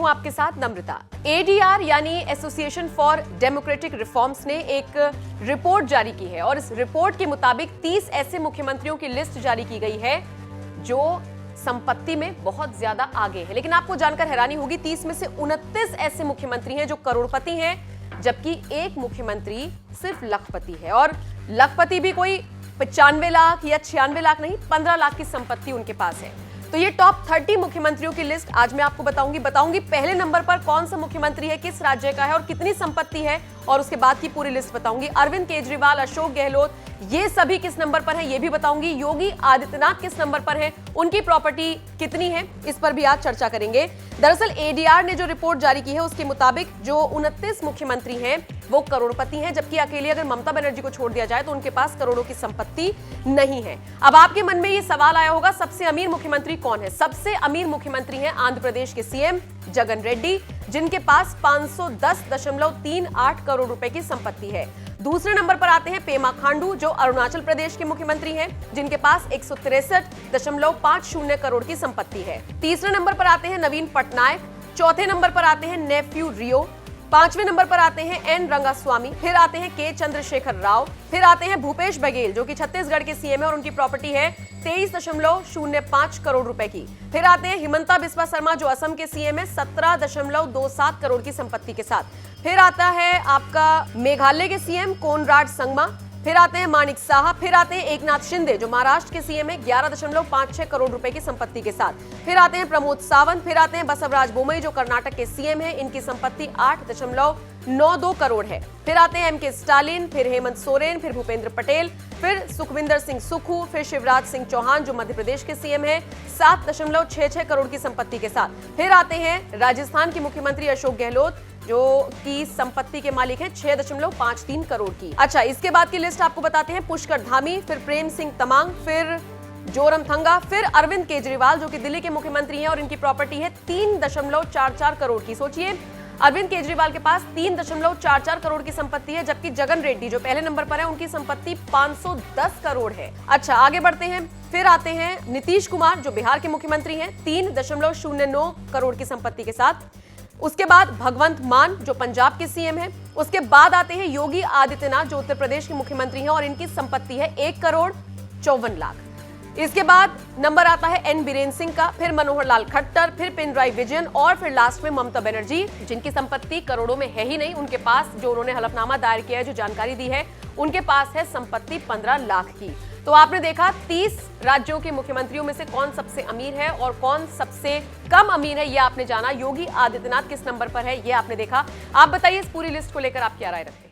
हूं आपके साथ नम्रता। एडीआर यानी एसोसिएशन फॉर डेमोक्रेटिक रिफॉर्म्स ने एक रिपोर्ट जारी की है और इस रिपोर्ट के मुताबिक 30 ऐसे मुख्यमंत्रियों की लिस्ट जारी की गई है जो संपत्ति में बहुत ज्यादा आगे है। लेकिन आपको जानकर हैरानी होगी, 30 में से 29 ऐसे मुख्यमंत्री हैं जो करोड़पति हैं, जबकि एक मुख्यमंत्री सिर्फ लखपति है। और लखपति भी कोई 95 लाख या 96 लाख नहीं, 15 लाख की संपत्ति उनके पास है। तो ये टॉप 30 मुख्यमंत्रियों की लिस्ट आज मैं आपको बताऊंगी पहले नंबर पर कौन सा मुख्यमंत्री है, किस राज्य का है और कितनी संपत्ति है, और उसके बाद की पूरी लिस्ट बताऊंगी। अरविंद केजरीवाल, अशोक गहलोत, ये सभी किस नंबर पर हैं ये भी बताऊंगी। योगी आदित्यनाथ किस नंबर पर हैं, उनकी प्रॉपर्टी कितनी है, इस पर भी आज चर्चा करेंगे। दरअसल एडीआर ने जो रिपोर्ट जारी की है उसके मुताबिक जो 29 मुख्यमंत्री हैं वो करोड़पति हैं, जबकि अकेले अगर ममता बनर्जी को छोड़ दिया जाए तो उनके पास करोड़ों की संपत्ति नहीं है। अब आपके मन में ये सवाल आया होगा, सबसे अमीर मुख्यमंत्री कौन है? सबसे अमीर मुख्यमंत्री हैं आंध्र प्रदेश के सीएम जगन रेड्डी, जिनके पास 510.38 करोड़ रुपए की संपत्ति है। दूसरे नंबर पर आते हैं पेमा खांडू, जो अरुणाचल प्रदेश के मुख्यमंत्री हैं, जिनके पास 163.50 करोड़ की संपत्ति है। तीसरे नंबर पर आते हैं नवीन पटनायक, चौथे नंबर पर आते हैं नेफ्यू रियो, पांचवें नंबर पर आते हैं एन रंगास्वामी, फिर आते हैं के चंद्रशेखर राव, फिर आते हैं भूपेश बघेल जो कि छत्तीसगढ़ के सीएम है और उनकी प्रॉपर्टी है 23.05 करोड़ रुपए की। फिर आते हैं हिमंता बिस्वा शर्मा जो असम के सीएम है 17.27 करोड़ की संपत्ति के साथ। फिर आता है आपका मेघालय के सीएम कोनराड संगमा, फिर आते हैं मानिक साहा, फिर आते हैं एकनाथ शिंदे जो महाराष्ट्र के सीएम है 11.56 करोड़ रुपए की संपत्ति के साथ। फिर आते हैं प्रमोद सावंत, फिर आते हैं बसवराज बोमई जो कर्नाटक के सीएम है, इनकी संपत्ति 8.92 करोड़ है। फिर आते हैं एमके स्टालिन, फिर हेमंत सोरेन, फिर भूपेंद्र पटेल, फिर सुखविंदर सिंह सुक्खू, फिर शिवराज सिंह चौहान जो मध्य प्रदेश के सीएम है 7.66 करोड़ की संपत्ति के साथ। फिर आते हैं राजस्थान के मुख्यमंत्री अशोक गहलोत जो की संपत्ति के मालिक हैं 6.53 करोड़ की। अच्छा, इसके बाद की लिस्ट आपको बताते हैं। पुष्कर धामी, फिर प्रेम सिंह तमांग, फिर जोरमथंगा, फिर अरविंद केजरीवाल जो कि दिल्ली के मुख्यमंत्री हैं और इनकी प्रॉपर्टी है 3.44 करोड़ की। सोचिए, अरविंद केजरीवाल के पास 3.44 करोड़ की संपत्ति है, जबकि जगन रेड्डी जो पहले नंबर पर है उनकी संपत्ति 510 करोड़ है। अच्छा, आगे बढ़ते हैं। फिर आते हैं नीतीश कुमार जो बिहार के मुख्यमंत्री हैं 3.09 करोड़ की संपत्ति के साथ। उसके बाद भगवंत मान जो पंजाब के सीएम हैं। उसके बाद आते हैं योगी आदित्यनाथ जो उत्तर प्रदेश के मुख्यमंत्री हैं और इनकी संपत्ति है 1,54,00,000। इसके बाद नंबर आता है एन बीरेन्द्र सिंह का, फिर मनोहर लाल खट्टर, फिर पिनराई विजयन और फिर लास्ट में ममता बनर्जी जिनकी संपत्ति करोड़ों में है ही नहीं। उनके पास जो उन्होंने हलफनामा दायर किया है, जो जानकारी दी है, उनके पास है संपत्ति 15 लाख की। तो आपने देखा 30 राज्यों के मुख्यमंत्रियों में से कौन सबसे अमीर है और कौन सबसे कम अमीर है, ये आपने जाना। योगी आदित्यनाथ किस नंबर पर है ये आपने देखा। आप बताइए इस पूरी लिस्ट को लेकर आप क्या राय रखते हैं?